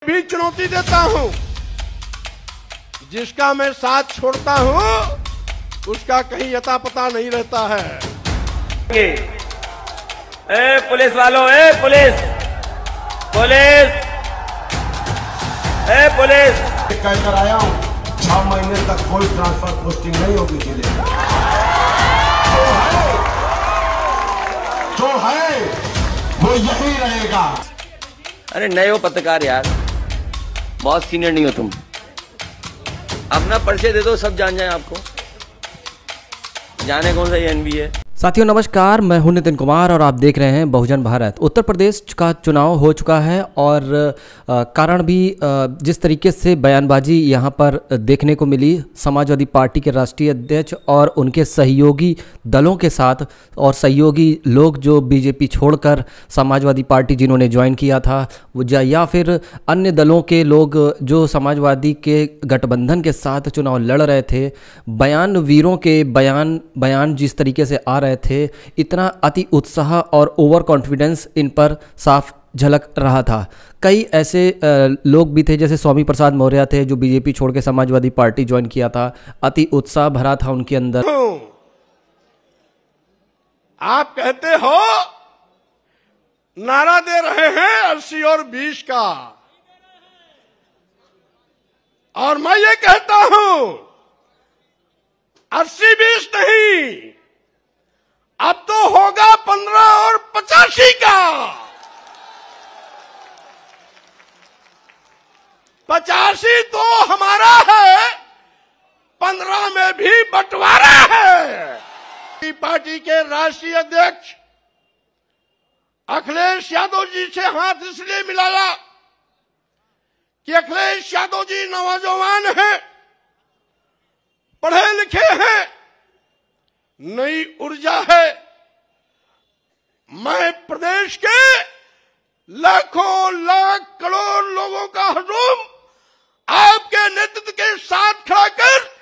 भी चुनौती देता हूं, जिसका मैं साथ छोड़ता हूं उसका कहीं अता पता नहीं रहता है। ए पुलिस वालों, ए पुलिस पुलिस ए पुलिस कहकर आया हूं 6 महीने तक कोई ट्रांसफर पोस्टिंग नहीं होगी जिले में। जो है वो यही रहेगा। अरे नए हो पत्रकार यार, बहुत सीनियर नहीं हो तुम। अपना परिचय दे दो, सब जान जाए आपको, जाने कौन सा ये एनबी है। साथियों नमस्कार, मैं हूं नितिन कुमार और आप देख रहे हैं बहुजन भारत। उत्तर प्रदेश का चुनाव हो चुका है और कारण भी जिस तरीके से बयानबाजी यहां पर देखने को मिली समाजवादी पार्टी के राष्ट्रीय अध्यक्ष और उनके सहयोगी दलों के साथ, और सहयोगी लोग जो बीजेपी छोड़कर समाजवादी पार्टी जिन्होंने ज्वाइन किया था या फिर अन्य दलों के लोग जो समाजवादी के गठबंधन के साथ चुनाव लड़ रहे थे, बयान वीरों के बयान जिस तरीके से आ रहे थे, इतना अति उत्साह और ओवर कॉन्फिडेंस इन पर साफ झलक रहा था। कई ऐसे लोग भी थे, जैसे स्वामी प्रसाद मौर्य थे जो बीजेपी छोड़ के समाजवादी पार्टी ज्वाइन किया था। अति उत्साह भरा था उनके अंदर। आप कहते हो नारा दे रहे हैं 80 और 20 का, और मैं ये कहता हूं 80-20 नहीं, अब तो होगा 15 और 85 का। 85 तो हमारा है, 15 में भी बंटवारा है। पार्टी के राष्ट्रीय अध्यक्ष अखिलेश यादव जी से हाथ इसलिए मिलाया कि अखिलेश यादव जी नौजवान हैं, पढ़े लिखे हैं, नई ऊर्जा है। मैं प्रदेश के लाखों लाख करोड़ लोगों का हुजूम आपके नेतृत्व के साथ खड़ा कर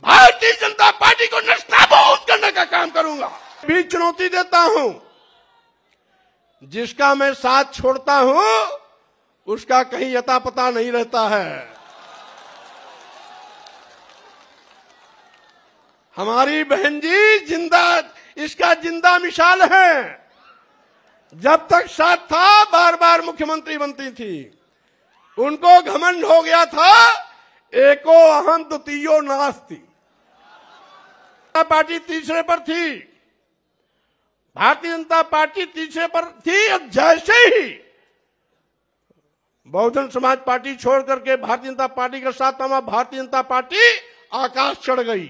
भारतीय जनता पार्टी को नस्ताबूद करने का काम करूंगा। भी चुनौती देता हूं, जिसका मैं साथ छोड़ता हूं उसका कहीं अता पता नहीं रहता है। हमारी बहन जी इसका जिंदा मिसाल है। जब तक साथ था बार बार मुख्यमंत्री बनती थी, उनको घमंड हो गया था एको अहम द्वितीयो नास्ति। पार्टी तीसरे पर थी, भारतीय जनता पार्टी तीसरे पर थी, और जैसे ही बहुजन समाज पार्टी छोड़ करके भारतीय जनता पार्टी के साथ हमारा भारतीय जनता पार्टी आकाश चढ़ गई।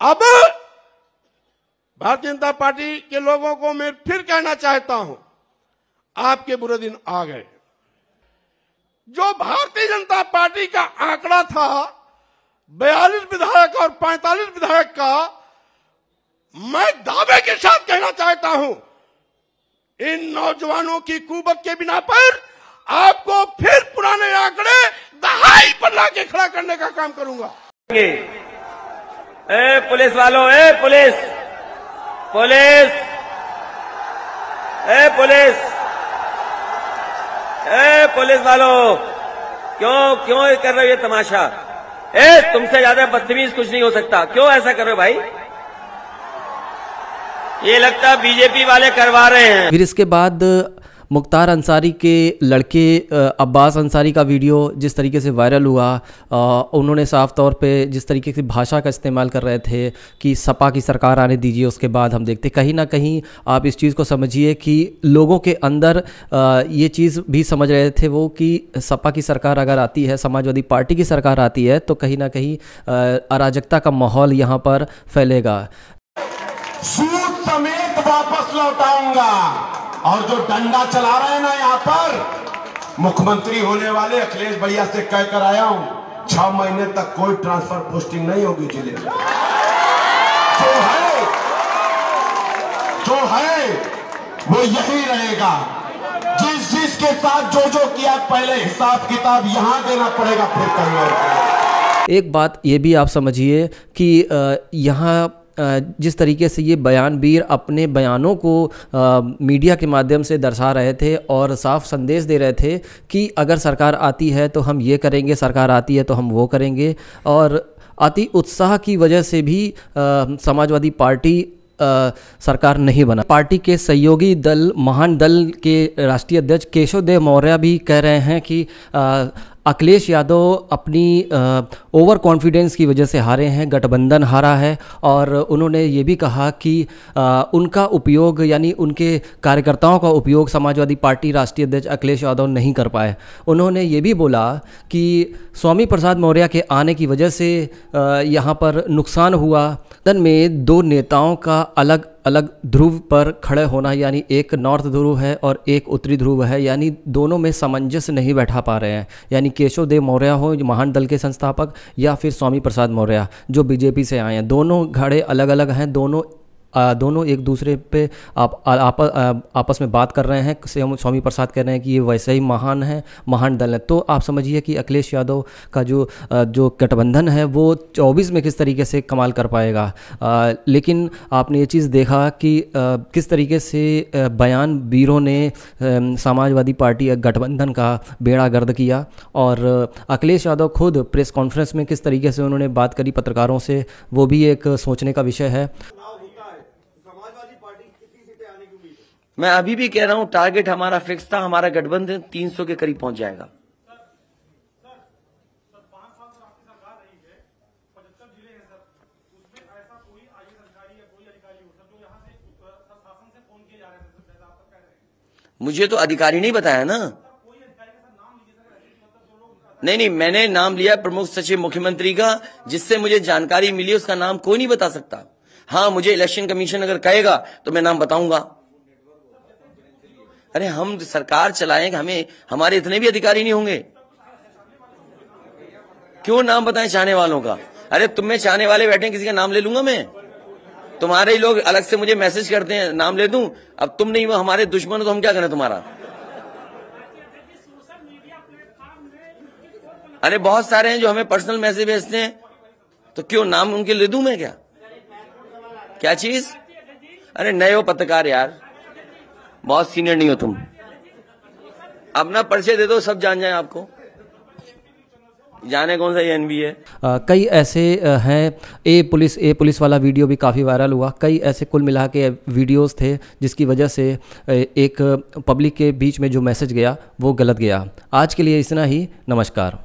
अब भारतीय जनता पार्टी के लोगों को मैं फिर कहना चाहता हूं, आपके बुरे दिन आ गए। जो भारतीय जनता पार्टी का आंकड़ा था 42 विधायक और 45 विधायक का, मैं दावे के साथ कहना चाहता हूं, इन नौजवानों की कुवत के बिना पर आपको फिर पुराने आंकड़े दहाई पर लाके खड़ा करने का काम करूंगा। ए पुलिस वालों, ए पुलिस पुलिस ए पुलिस ए पुलिस वालों, क्यों कर रहे हो ये तमाशा? तुमसे ज्यादा बदतमीज कुछ नहीं हो सकता। क्यों ऐसा कर रहे हो भाई? ये लगता है बीजेपी वाले करवा रहे हैं। फिर इसके बाद मुख्तार अंसारी के लड़के अब्बास अंसारी का वीडियो जिस तरीके से वायरल हुआ, उन्होंने साफ तौर पे जिस तरीके से भाषा का इस्तेमाल कर रहे थे कि सपा की सरकार आने दीजिए, उसके बाद हम देखते कहीं ना कहीं आप इस चीज़ को समझिए कि लोगों के अंदर ये चीज़ भी समझ रहे थे वो कि सपा की सरकार अगर आती है, समाजवादी पार्टी की सरकार आती है, तो कहीं ना कहीं अराजकता का माहौल यहाँ पर फैलेगा। सूद समेत वापस लौटाऊंगा, और जो डंडा चला रहे हैं ना यहाँ पर, मुख्यमंत्री होने वाले अखिलेश भैया से कहकर आया हूं 6 महीने तक कोई ट्रांसफर पोस्टिंग नहीं होगी जिले में। जो है वो यही रहेगा। जिसके साथ जो किया पहले हिसाब किताब यहां देना पड़ेगा, फिर कहीं और। एक बात ये भी आप समझिए कि यहाँ जिस तरीके से ये बयानवीर अपने बयानों को मीडिया के माध्यम से दर्शा रहे थे और साफ संदेश दे रहे थे कि अगर सरकार आती है तो हम ये करेंगे, सरकार आती है तो हम वो करेंगे, और अति उत्साह की वजह से भी समाजवादी पार्टी सरकार नहीं बना। पार्टी के सहयोगी दल, महान दल के राष्ट्रीय अध्यक्ष केशव देव मौर्य भी कह रहे हैं कि अखिलेश यादव अपनी ओवर कॉन्फिडेंस की वजह से हारे हैं, गठबंधन हारा है। और उन्होंने ये भी कहा कि उनका उपयोग, यानी उनके कार्यकर्ताओं का उपयोग समाजवादी पार्टी राष्ट्रीय अध्यक्ष अखिलेश यादव नहीं कर पाए। उन्होंने ये भी बोला कि स्वामी प्रसाद मौर्य के आने की वजह से यहाँ पर नुकसान हुआ। सदन में दो नेताओं का अलग अलग ध्रुव पर खड़े होना, यानी एक नॉर्थ ध्रुव है और एक उत्तरी ध्रुव है, यानी दोनों में सामंजस्य नहीं बैठा पा रहे हैं। यानी केशव देव मौर्य हो जो महान दल के संस्थापक, या फिर स्वामी प्रसाद मौर्य जो बीजेपी से आए हैं, दोनों घड़े अलग अलग हैं। दोनों एक दूसरे पे आपस में बात कर रहे हैं। स्वामी प्रसाद कह रहे हैं कि ये वैसे ही महान है, महान दल है। तो आप समझिए कि अखिलेश यादव का जो गठबंधन है वो 24 में किस तरीके से कमाल कर पाएगा। लेकिन आपने ये चीज़ देखा कि किस तरीके से बयानवीरों ने समाजवादी पार्टी गठबंधन का बेड़ा गर्द किया, और अखिलेश यादव खुद प्रेस कॉन्फ्रेंस में किस तरीके से उन्होंने बात करी पत्रकारों से, वो भी एक सोचने का विषय है। मैं अभी भी कह रहा हूं, टारगेट हमारा फिक्स था, हमारा गठबंधन 300 के करीब पहुंच जाएगा। मुझे तो अधिकारी नहीं बताया ना। नहीं, मैंने नाम लिया प्रमुख सचिव मुख्यमंत्री का, जिससे मुझे जानकारी मिली, उसका नाम कोई नहीं बता सकता। हाँ, मुझे इलेक्शन कमीशन अगर कहेगा तो मैं नाम बताऊंगा। अरे हम सरकार चलाएंगे, हमें हमारे इतने भी अधिकारी नहीं होंगे? क्यों नाम बताएं चाहने वालों का? अरे तुम में चाहने वाले बैठे, किसी का नाम ले लूंगा मैं? तुम्हारे ही लोग अलग से मुझे मैसेज करते हैं, नाम ले दूं? अब तुम नहीं, वो हमारे दुश्मन हो तो हम क्या करें तुम्हारा? अरे बहुत सारे हैं जो हमें पर्सनल मैसेज भेजते हैं, तो क्यों नाम उनके ले दूं मैं? क्या चीज? अरे नए हो पत्रकार यार, बहुत सीनियर नहीं हो तुम। अपना परिचय दे दो, सब जान जाए आपको, जाने कौन सा एनबी है। कई ऐसे हैं, ए पुलिस वाला वीडियो भी काफ़ी वायरल हुआ। कई ऐसे कुल मिला के वीडियोस थे जिसकी वजह से एक पब्लिक के बीच में जो मैसेज गया वो गलत गया। आज के लिए इतना ही, नमस्कार।